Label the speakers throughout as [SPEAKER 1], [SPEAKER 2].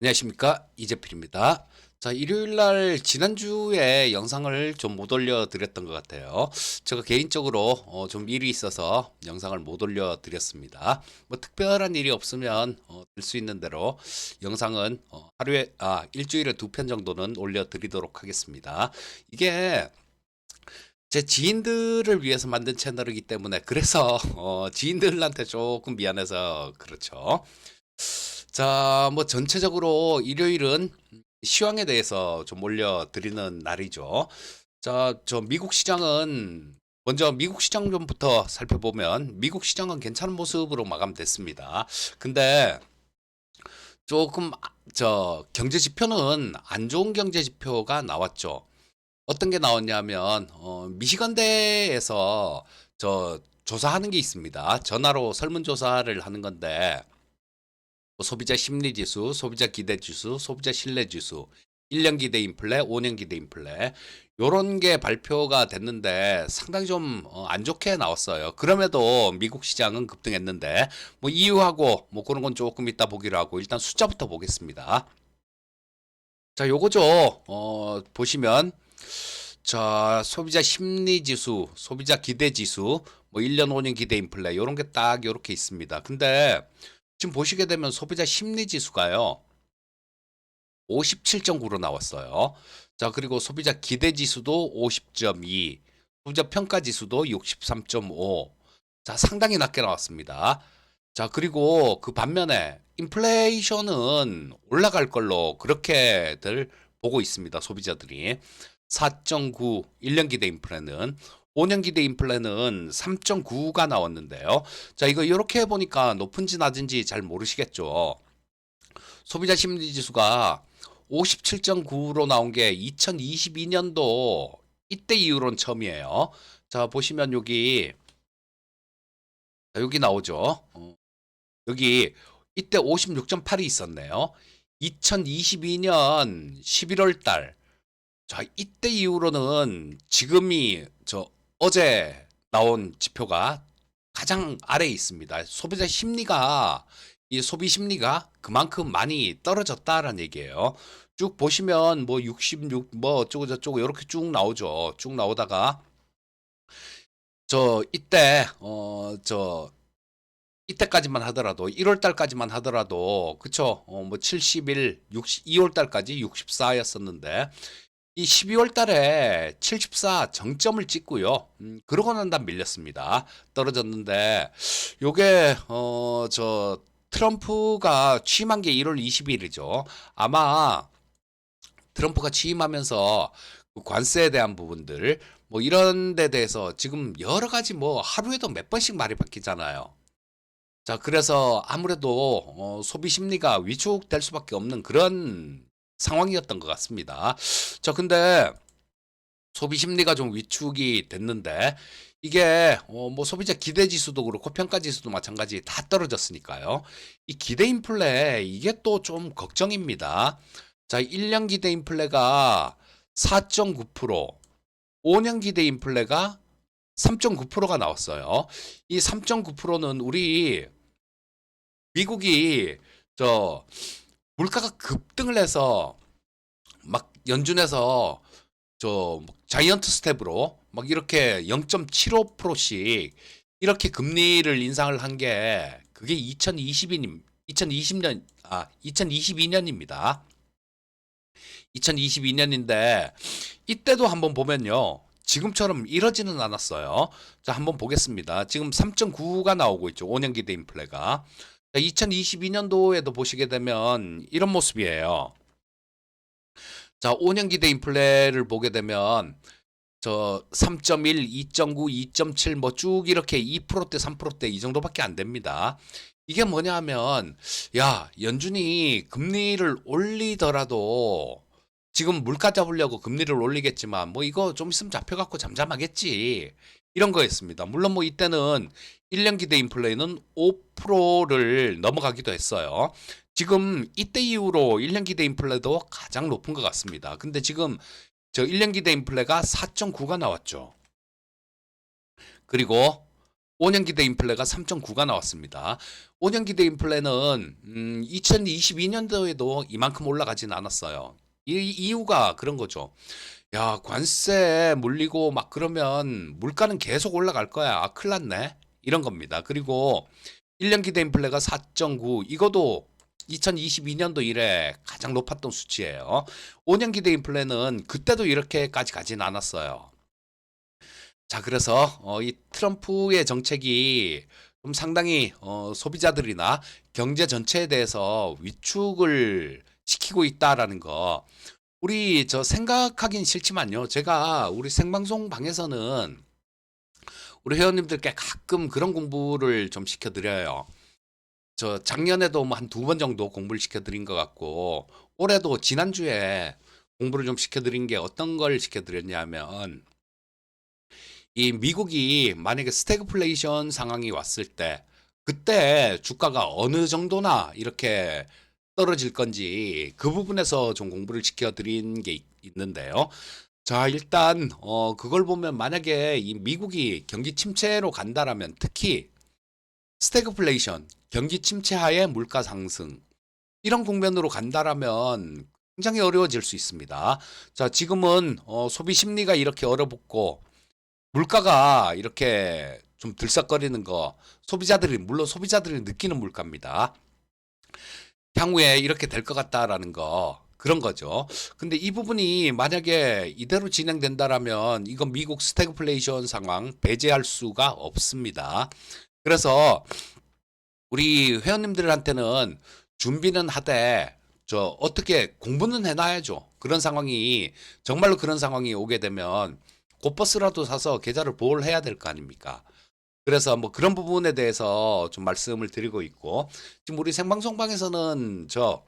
[SPEAKER 1] 안녕하십니까, 이재필입니다. 자, 일요일날 지난주에 영상을 좀 못 올려드렸던 것 같아요. 제가 개인적으로 좀 일이 있어서 영상을 못 올려드렸습니다. 뭐 특별한 일이 없으면 될 수 있는 대로 영상은 일주일에 2편 정도는 올려드리도록 하겠습니다. 이게 제 지인들을 위해서 만든 채널이기 때문에, 그래서 지인들한테 조금 미안해서 그렇죠. 자, 뭐 전체적으로 일요일은 시황에 대해서 좀 올려드리는 날이죠. 자, 저 미국 시장은 먼저 미국 시장 좀부터 살펴보면 미국 시장은 괜찮은 모습으로 마감됐습니다. 근데 조금 저 경제 지표는 안 좋은 경제 지표가 나왔죠. 어떤 게 나왔냐면 미시건대에서 저 조사하는 게 있습니다. 전화로 설문조사를 하는 건데, 뭐 소비자 심리 지수, 소비자 기대 지수, 소비자 신뢰 지수, 1년 기대 인플레, 5년 기대 인플레, 요런 게 발표가 됐는데 상당히 좀 안 좋게 나왔어요. 그럼에도 미국 시장은 급등했는데, 뭐 이유하고 뭐 그런 건 조금 이따 보기로 하고, 일단 숫자부터 보겠습니다. 자, 요거죠. 보시면, 자, 소비자 심리 지수, 소비자 기대 지수, 뭐 1년, 5년 기대 인플레, 요런 게 딱 요렇게 있습니다. 근데 지금 보시게 되면 소비자 심리 지수가요, 57.9로 나왔어요. 자, 그리고 소비자 기대 지수도 50.2, 소비자 평가 지수도 63.5. 자, 상당히 낮게 나왔습니다. 자, 그리고 그 반면에 인플레이션은 올라갈 걸로 그렇게들 보고 있습니다. 소비자들이. 4.9, 1년 기대 인플레는. 5년 기대 인플레는 3.9가 나왔는데요. 자, 이거 이렇게 보니까 높은지 낮은지 잘 모르시겠죠. 소비자 심리 지수가 57.9로 나온 게 2022년도 이때 이후로는 처음이에요. 자, 보시면 여기 나오죠. 여기 이때 56.8이 있었네요. 2022년 11월 달. 자, 이때 이후로는 지금이 어제 나온 지표가 가장 아래에 있습니다. 이 소비 심리가 그만큼 많이 떨어졌다라는 얘기예요. 쭉 보시면 뭐 66, 뭐 어쩌고 저쩌고 이렇게 쭉 나오죠. 쭉 나오다가 저 이때 이때까지만 하더라도 1월 달까지만 하더라도 그쵸? 뭐 71, 60, 2월 달까지 64였었는데 이 12월 달에 74 정점을 찍고요. 그러고 난 다음 밀렸습니다. 떨어졌는데 요게 트럼프가 취임한 게 1월 20일이죠. 아마 트럼프가 취임하면서 그 관세에 대한 부분들 뭐 이런 데 대해서 지금 여러 가지 뭐 하루에도 몇 번씩 말이 바뀌잖아요. 자, 그래서 아무래도 소비 심리가 위축될 수밖에 없는 그런 상황이었던 것 같습니다. 자, 근데 소비 심리가 좀 위축이 됐는데 이게 뭐 소비자 기대 지수도 그렇고 평가 지수도 마찬가지 다 떨어졌으니까요. 이 기대 인플레 이게 또 좀 걱정입니다. 자, 1년 기대 인플레가 4.9%, 5년 기대 인플레가 3.9%가 나왔어요. 이 3.9%는 우리 미국이 저 물가가 급등을 해서 막 연준에서 자이언트 스텝으로 막 이렇게 0.75%씩 이렇게 금리를 인상을 한 게 그게 2022년입니다. 2022년인데 이때도 한번 보면요. 지금처럼 이러지는 않았어요. 자, 한번 보겠습니다. 지금 3.9가 나오고 있죠. 5년 기대 인플레가. 2022년도에도 보시게 되면 이런 모습이에요. 자, 5년 기대 인플레를 보게 되면 3.1, 2.9, 2.7 뭐 쭉 이렇게 2%대, 3%대 이 정도밖에 안 됩니다. 이게 뭐냐 하면 야, 연준이 금리를 올리더라도 지금 물가 잡으려고 금리를 올리겠지만 뭐 이거 좀 있으면 잡혀갖고 잠잠하겠지. 이런 거였습니다. 물론 뭐 이때는 1년 기대 인플레는 5%를 넘어가기도 했어요. 지금 이때 이후로 1년 기대 인플레도 가장 높은 것 같습니다. 근데 지금 1년 기대 인플레가 4.9가 나왔죠. 그리고 5년 기대 인플레가 3.9가 나왔습니다. 5년 기대 인플레는 2022년도에도 이만큼 올라가진 않았어요. 이 이유가 그런 거죠. 야, 관세 물리고 막 그러면 물가는 계속 올라갈 거야. 아, 큰일 났네. 이런 겁니다. 그리고 1년 기대 인플레가 4.9, 이것도 2022년도 이래 가장 높았던 수치예요. 5년 기대 인플레는 그때도 이렇게까지 가진 않았어요. 자, 그래서 이 트럼프의 정책이 좀 상당히 소비자들이나 경제 전체에 대해서 위축을 시키고 있다라는 거, 우리 저 생각하긴 싫지만요. 제가 우리 생방송 방에서는 우리 회원님들께 가끔 그런 공부를 좀 시켜드려요. 저 작년에도 뭐 한 두 번 정도 공부를 시켜드린 것 같고, 올해도 지난주에 공부를 좀 시켜드린 게 어떤 걸 시켜드렸냐면, 이 미국이 만약에 스태그플레이션 상황이 왔을 때 그때 주가가 어느 정도나 이렇게 떨어질 건지 그 부분에서 좀 공부를 시켜드린 게 있는데요. 자, 일단 그걸 보면 만약에 이 미국이 경기 침체로 간다라면, 특히 스태그플레이션, 경기 침체하에 물가 상승, 이런 국면으로 간다라면 굉장히 어려워질 수 있습니다. 자, 지금은 소비 심리가 이렇게 얼어붙고 물가가 이렇게 좀 들썩거리는 거, 물론 소비자들이 느끼는 물가입니다. 향후에 이렇게 될 것 같다라는 거, 그런 거죠. 근데 이 부분이 만약에 이대로 진행된다라면 이건 미국 스태그플레이션 상황 배제할 수가 없습니다. 그래서 우리 회원님들한테는 준비는 하되 저 어떻게 공부는 해놔야죠. 정말로 그런 상황이 오게 되면 곧버스라도 사서 계좌를 보호해야 될 거 아닙니까? 그래서 뭐 그런 부분에 대해서 좀 말씀을 드리고 있고, 지금 우리 생방송방에서는 저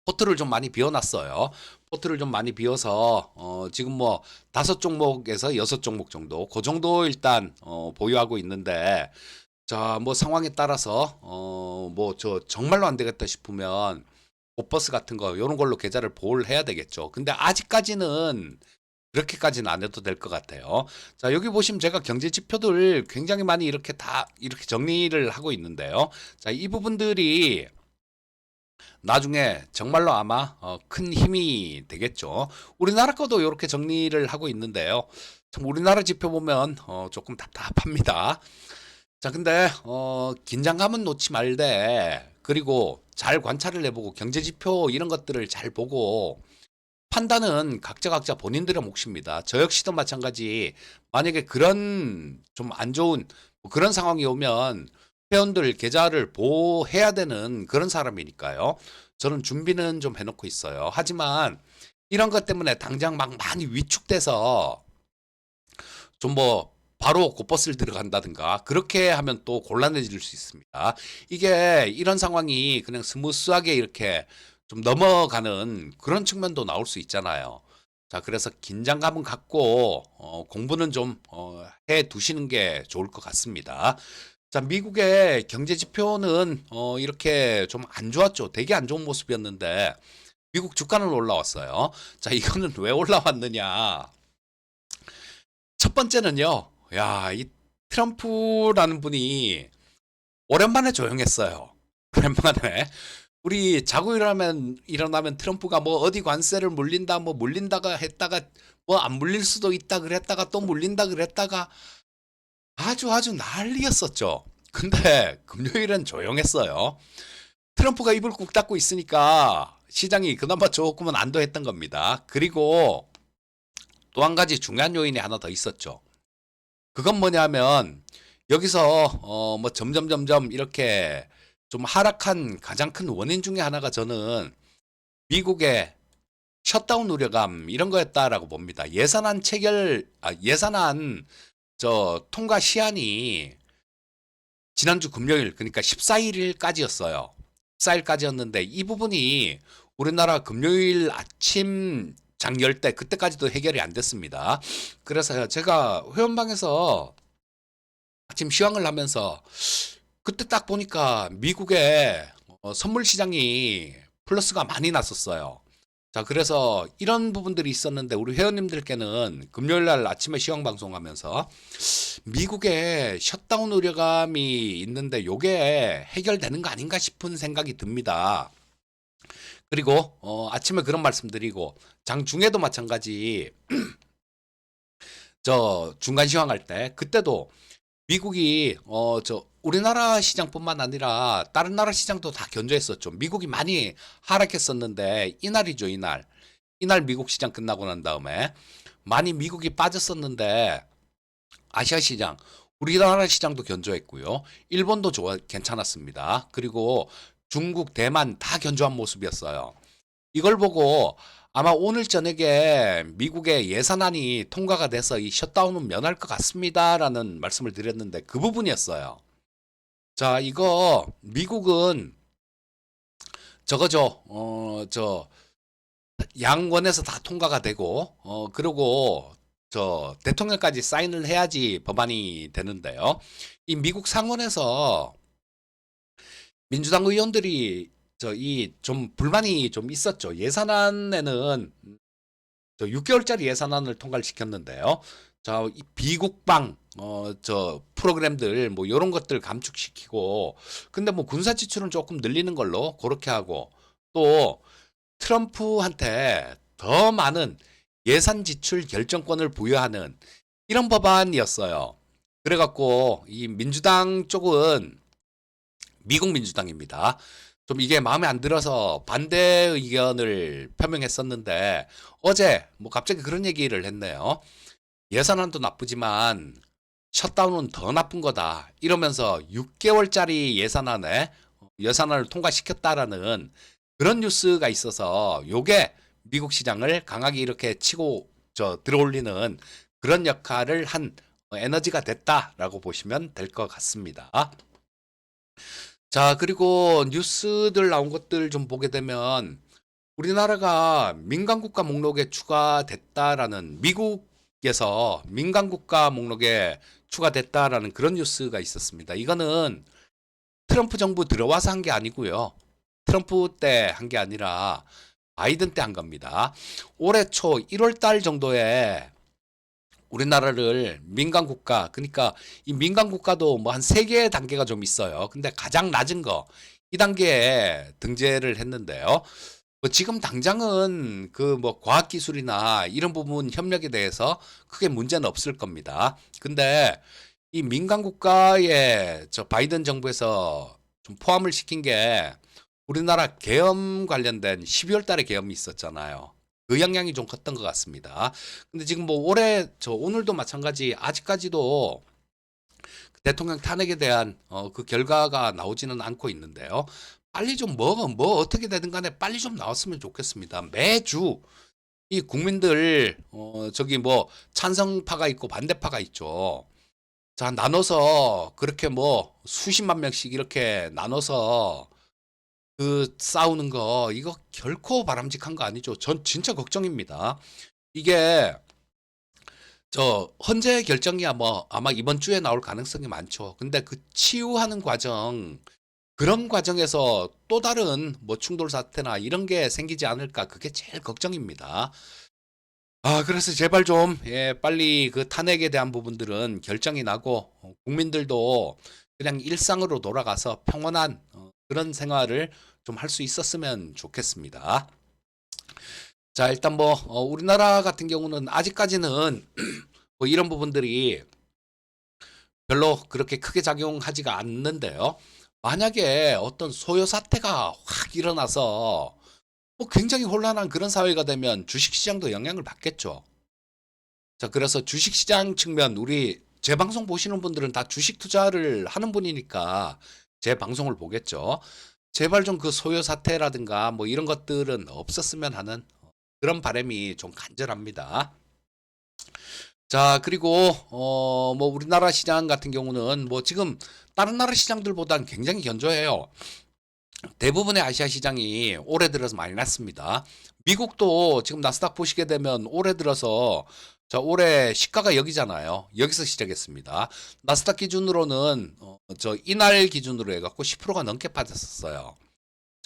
[SPEAKER 1] 포트를 좀 많이 비워놨어요. 포트를 좀 많이 비워서 지금 뭐 5종목에서 6종목 정도, 그 정도 일단 보유하고 있는데, 자, 뭐 상황에 따라서 뭐 저 정말로 안 되겠다 싶으면 옷버스 같은 거 이런 걸로 계좌를 보호를 해야 되겠죠. 근데 아직까지는 그렇게까지는 안 해도 될 것 같아요. 자, 여기 보시면 제가 경제 지표들 굉장히 많이 이렇게 다 이렇게 정리를 하고 있는데요. 자, 이 부분들이 나중에 정말로 아마 큰 힘이 되겠죠. 우리나라 거도 이렇게 정리를 하고 있는데요. 참 우리나라 지표 보면 조금 답답합니다. 자, 근데 긴장감은 놓지 말되, 그리고 잘 관찰을 해보고 경제 지표 이런 것들을 잘 보고, 판단은 각자 본인들의 몫입니다. 저 역시도 마찬가지. 만약에 그런 좀 안 좋은 뭐 그런 상황이 오면 회원들 계좌를 보호해야 되는 그런 사람이니까요. 저는 준비는 좀 해놓고 있어요. 하지만 이런 것 때문에 당장 막 많이 위축돼서 좀 뭐 바로 곧버스를 들어간다든가 그렇게 하면 또 곤란해질 수 있습니다. 이게 이런 상황이 그냥 스무스하게 이렇게 좀 넘어가는 그런 측면도 나올 수 있잖아요. 자, 그래서 긴장감은 갖고 공부는 좀 해 두시는 게 좋을 것 같습니다. 자, 미국의 경제 지표는 이렇게 좀 안 좋았죠. 되게 안 좋은 모습이었는데 미국 주가는 올라왔어요. 자, 이거는 왜 올라왔느냐? 첫 번째는요. 야, 이 트럼프라는 분이 오랜만에 조용했어요. 오랜만에. 우리 자고 일어나면 트럼프가 뭐 어디 관세를 물린다, 뭐 물린다가 했다가 뭐 안 물릴 수도 있다 그랬다가 또 물린다 그랬다가 아주 난리였었죠. 근데 금요일엔 조용했어요. 트럼프가 입을 꾹 닫고 있으니까 시장이 그나마 조금은 안도했던 겁니다. 그리고 또 한 가지 중요한 요인이 하나 더 있었죠. 그건 뭐냐면 여기서 뭐 점점 이렇게 좀 하락한 가장 큰 원인 중에 하나가 저는 미국의 셧다운 우려감 이런 거였다라고 봅니다. 예산안 저 통과 시한이 지난주 금요일, 그러니까 14일까지였어요. 14일까지였는데 이 부분이 우리나라 금요일 아침 장 열 때 그때까지도 해결이 안 됐습니다. 그래서 제가 회원방에서 아침 시황을 하면서 그때 딱 보니까 미국의 선물 시장이 플러스가 많이 났었어요. 자, 그래서 이런 부분들이 있었는데 우리 회원님들께는 금요일 날 아침에 시황 방송하면서 미국에 셧다운 우려감이 있는데 요게 해결되는 거 아닌가 싶은 생각이 듭니다. 그리고 아침에 그런 말씀드리고 장중에도 마찬가지 저 중간 시황할 때 그때도 미국이 저 우리나라 시장뿐만 아니라 다른 나라 시장도 다 견조했었죠. 미국이 많이 하락했었는데 이날이죠, 이날. 이날 미국 시장 끝나고 난 다음에 많이 미국이 빠졌었는데 아시아 시장, 우리나라 시장도 견조했고요. 일본도 괜찮았습니다. 그리고 중국, 대만 다 견조한 모습이었어요. 이걸 보고 아마 오늘 저녁에 미국의 예산안이 통과가 돼서 이 셧다운은 면할 것 같습니다라는 말씀을 드렸는데 그 부분이었어요. 자, 이거 미국은 저거죠. 저 양원에서 다 통과가 되고 그리고 저 대통령까지 사인을 해야지 법안이 되는데요. 이 미국 상원에서 민주당 의원들이 저 이 좀 불만이 좀 있었죠. 예산안에는 저 6개월짜리 예산안을 통과를 시켰는데요. 자, 이 비국방 저 프로그램들 뭐 이런 것들 감축시키고 근데 뭐 군사 지출은 조금 늘리는 걸로 그렇게 하고 또 트럼프한테 더 많은 예산 지출 결정권을 부여하는 이런 법안이었어요. 그래갖고 이 민주당 쪽은 미국 민주당입니다. 좀 이게 마음에 안 들어서 반대 의견을 표명했었는데 어제 뭐 갑자기 그런 얘기를 했네요. 예산안도 나쁘지만 셧다운은 더 나쁜 거다. 이러면서 6개월짜리 예산안을 통과시켰다라는 그런 뉴스가 있어서 요게 미국 시장을 강하게 이렇게 치고 저 들어올리는 그런 역할을 한 에너지가 됐다라고 보시면 될 것 같습니다. 자, 그리고 뉴스들 나온 것들 좀 보게 되면 우리나라가 민간국가 목록에 추가됐다라는 미국에서 민간국가 목록에 추가됐다라는 그런 뉴스가 있었습니다. 이거는 트럼프 정부 들어와서 한 게 아니고요. 트럼프 때 한 게 아니라 바이든 때 한 겁니다. 올해 초 1월 달 정도에 우리나라를 민간국가, 그러니까 이 민간국가도 뭐 한 세 개의 단계가 좀 있어요. 근데 가장 낮은 거, 이 단계에 등재를 했는데요. 뭐 지금 당장은 그 뭐 과학기술이나 이런 부분 협력에 대해서 크게 문제는 없을 겁니다. 근데 이 민간국가에 저 바이든 정부에서 좀 포함을 시킨 게 우리나라 계엄 관련된 12월 달에 계엄이 있었잖아요. 그 영향이 좀 컸던 것 같습니다. 근데 지금 뭐 올해 저 오늘도 마찬가지 아직까지도 대통령 탄핵에 대한 그 결과가 나오지는 않고 있는데요. 빨리 좀 뭐 어떻게 되든 간에 빨리 좀 나왔으면 좋겠습니다. 매주 이 국민들 저기 뭐 찬성파가 있고 반대파가 있죠. 자, 나눠서 그렇게 뭐 수십만 명씩 이렇게 나눠서 그 싸우는 거 이거 결코 바람직한 거 아니죠. 전 진짜 걱정입니다. 이게 저 헌재 결정이야 뭐 아마 이번 주에 나올 가능성이 많죠. 근데 그 치유하는 과정 그런 과정에서 또 다른 뭐 충돌 사태나 이런 게 생기지 않을까 그게 제일 걱정입니다. 아, 그래서 제발 좀 예, 빨리 그 탄핵에 대한 부분들은 결정이 나고 국민들도 그냥 일상으로 돌아가서 평온한 그런 생활을 좀 할 수 있었으면 좋겠습니다. 자, 일단 뭐 우리나라 같은 경우는 아직까지는 뭐 이런 부분들이 별로 그렇게 크게 작용하지가 않는데요. 만약에 어떤 소요 사태가 확 일어나서 뭐 굉장히 혼란한 그런 사회가 되면 주식시장도 영향을 받겠죠. 자, 그래서 주식시장 측면 우리 제 방송 보시는 분들은 다 주식 투자를 하는 분이니까 제 방송을 보겠죠. 제발 좀 그 소요 사태라든가 뭐 이런 것들은 없었으면 하는 그런 바람이 좀 간절합니다. 자, 그리고 뭐 우리나라 시장 같은 경우는 뭐 지금 다른 나라 시장들보다는 굉장히 견조해요. 대부분의 아시아 시장이 올해 들어서 많이 났습니다. 미국도 지금 나스닥 보시게 되면 올해 들어서 자, 올해 시가가 여기잖아요. 여기서 시작했습니다. 나스닥 기준으로는 저 이날 기준으로 해갖고 10%가 넘게 빠졌었어요.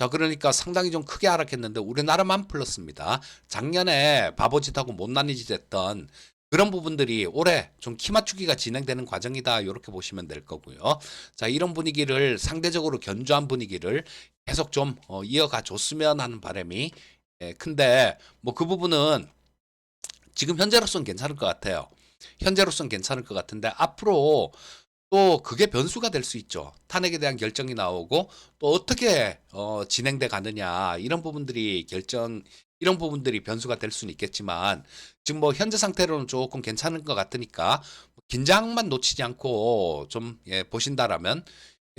[SPEAKER 1] 자, 그러니까 상당히 좀 크게 하락했는데 우리나라만 플러스입니다. 작년에 바보짓하고 못난이 짓 했던 그런 부분들이 올해 좀 키 맞추기가 진행되는 과정이다. 이렇게 보시면 될 거고요. 자, 이런 분위기를 상대적으로 견조한 분위기를 계속 좀 이어가 줬으면 하는 바람이 큰데 뭐 그 부분은 지금 현재로서는 괜찮을 것 같아요. 현재로서는 괜찮을 것 같은데 앞으로 또 그게 변수가 될 수 있죠. 탄핵에 대한 결정이 나오고 또 어떻게 진행돼 가느냐 이런 부분들이 변수가 될 수는 있겠지만 지금 뭐 현재 상태로는 조금 괜찮은 것 같으니까 긴장만 놓치지 않고 좀 보신다라면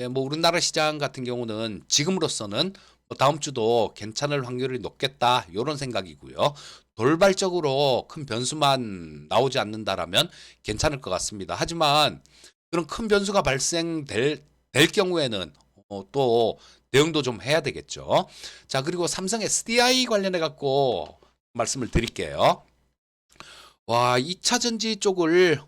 [SPEAKER 1] 뭐 우리나라 시장 같은 경우는 지금으로서는 뭐 다음 주도 괜찮을 확률이 높겠다 이런 생각이고요. 돌발적으로 큰 변수만 나오지 않는다라면 괜찮을 것 같습니다. 하지만 그런 큰 변수가 될 경우에는 또 대응도 좀 해야 되겠죠. 자, 그리고 삼성 SDI 관련해 갖고 말씀을 드릴게요. 와, 2차 전지 쪽을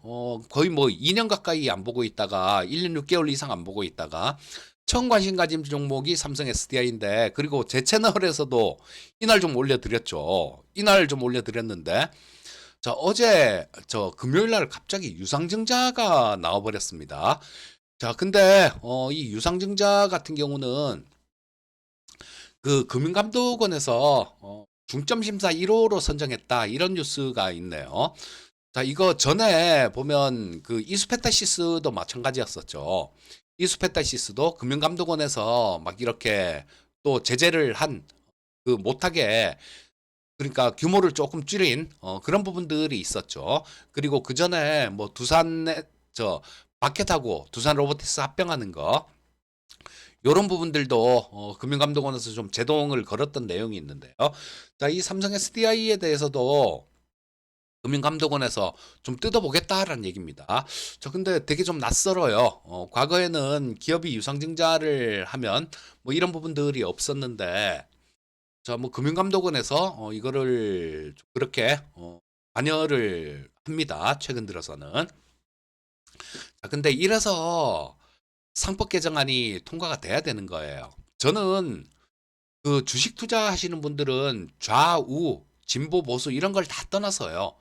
[SPEAKER 1] 거의 뭐 2년 가까이 안 보고 있다가 1년 6개월 이상 안 보고 있다가 처음 관심 가진 종목이 삼성 SDI인데 그리고 제 채널에서도 이날 좀 올려드렸죠. 이날 좀 올려드렸는데 자, 어제 저 금요일 날 갑자기 유상증자가 나와버렸습니다. 자, 근데 이 유상증자 같은 경우는 그 금융감독원에서 중점심사 1호로 선정했다 이런 뉴스가 있네요. 자, 이거 전에 보면 그 이수페타시스도 마찬가지였었죠. 이수페타시스도 금융감독원에서 막 이렇게 또 제재를 한 그 못하게 그러니까 규모를 조금 줄인 그런 부분들이 있었죠. 그리고 그 전에 뭐 두산에 저 마켓하고 두산 로보틱스 합병하는 거 요런 부분들도 금융감독원에서 좀 제동을 걸었던 내용이 있는데요. 자, 이 삼성 SDI에 대해서도 금융감독원에서 좀 뜯어보겠다라는 얘기입니다. 저 근데 되게 좀 낯설어요. 과거에는 기업이 유상증자를 하면 뭐 이런 부분들이 없었는데 자, 뭐 금융감독원에서 이거를 좀 그렇게 관여를 합니다. 최근 들어서는. 자, 근데 이래서 상법 개정안이 통과가 돼야 되는 거예요. 저는 그 주식 투자하시는 분들은 좌우, 진보, 보수 이런 걸 다 떠나서요.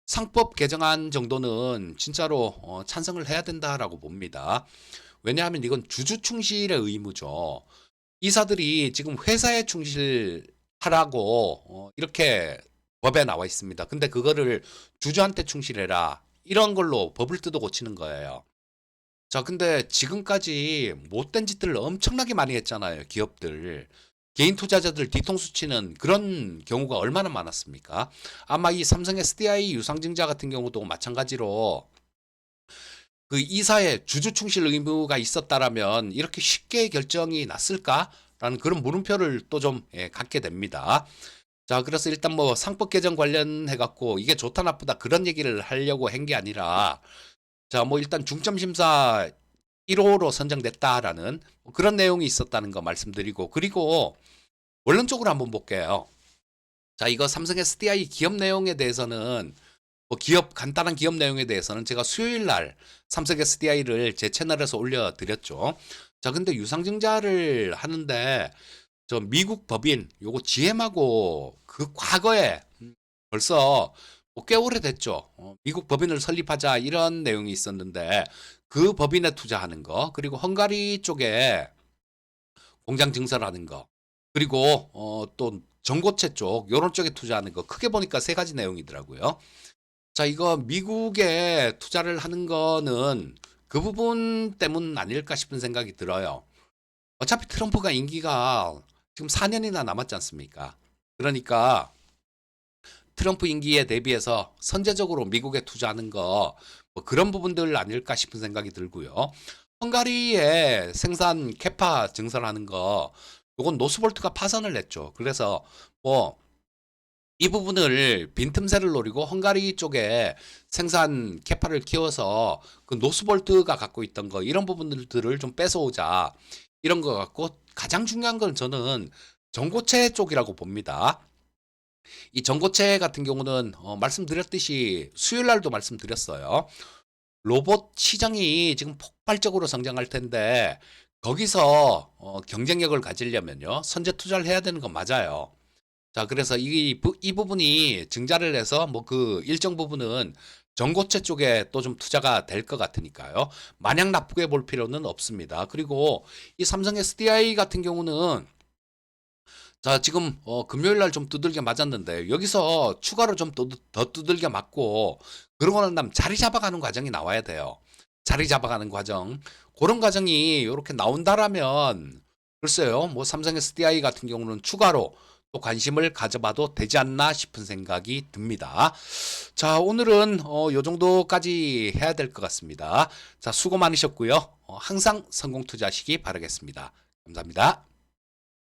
[SPEAKER 1] 상법 개정안 정도는 진짜로 찬성을 해야 된다라고 봅니다. 왜냐하면 이건 주주 충실의 의무죠. 이사들이 지금 회사에 충실하라고 이렇게 법에 나와 있습니다. 근데 그거를 주주한테 충실해라. 이런 걸로 법을 뜯어 고치는 거예요. 자, 근데 지금까지 못된 짓들을 엄청나게 많이 했잖아요. 기업들. 개인 투자자들 뒤통수 치는 그런 경우가 얼마나 많았습니까? 아마 이 삼성 SDI 유상증자 같은 경우도 마찬가지로 그 이사의 주주 충실 의무가 있었다라면 이렇게 쉽게 결정이 났을까라는 그런 물음표를 또 좀 갖게 됩니다. 자, 그래서 일단 뭐 상법 개정 관련해 갖고 이게 좋다 나쁘다 그런 얘기를 하려고 한 게 아니라 자, 뭐 일단 중점 심사 1호로 선정됐다라는 뭐 그런 내용이 있었다는 거 말씀드리고 그리고 원론적으로 한번 볼게요. 자, 이거 삼성 SDI 기업 내용에 대해서는 뭐 간단한 기업 내용에 대해서는 제가 수요일 날 삼성 SDI를 제 채널에서 올려드렸죠. 자, 근데 유상증자를 하는데 저 미국 법인 요거 GM하고 그 과거에 벌써 뭐꽤 오래됐죠. 미국 법인을 설립하자 이런 내용이 있었는데 그 법인에 투자하는 거 그리고 헝가리 쪽에 공장 증설하는 거 그리고 또 전고체 쪽 요런 쪽에 투자하는 거 크게 보니까 세 가지 내용이더라고요. 자, 이거 미국에 투자를 하는 거는 그 부분 때문 아닐까 싶은 생각이 들어요. 어차피 트럼프가 임기가 지금 4년이나 남았지 않습니까? 그러니까 트럼프 임기에 대비해서 선제적으로 미국에 투자하는 거, 뭐 그런 부분들 아닐까 싶은 생각이 들고요. 헝가리에 생산 캐파 증설하는 거, 요건 노스볼트가 파산을 냈죠. 그래서 뭐 이 부분을 빈틈새를 노리고 헝가리 쪽에 생산 캐파를 키워서 그 노스볼트가 갖고 있던 거 이런 부분들을 좀 뺏어오자 이런 거 같고 가장 중요한 건 저는 전고체 쪽이라고 봅니다. 이 전고체 같은 경우는 말씀드렸듯이 수요일 날도 말씀드렸어요. 로봇 시장이 지금 폭발적으로 성장할 텐데 거기서 경쟁력을 가지려면요. 선제 투자를 해야 되는 건 맞아요. 자, 그래서 이 부분이 증자를 해서 뭐 그 일정 부분은 전고체 쪽에 또 좀 투자가 될 것 같으니까요. 마냥 나쁘게 볼 필요는 없습니다. 그리고 이 삼성 SDI 같은 경우는 자, 지금 금요일 날 좀 두들겨 맞았는데 여기서 추가로 좀 더 두들겨 맞고 그러고 난 다음 자리 잡아가는 과정이 나와야 돼요. 자리 잡아가는 과정. 그런 과정이 이렇게 나온다라면 글쎄요. 뭐 삼성 SDI 같은 경우는 추가로 또 관심을 가져봐도 되지 않나 싶은 생각이 듭니다. 자, 오늘은 요 정도까지 해야 될 것 같습니다. 자, 수고 많으셨고요. 항상 성공 투자하시기 바라겠습니다. 감사합니다.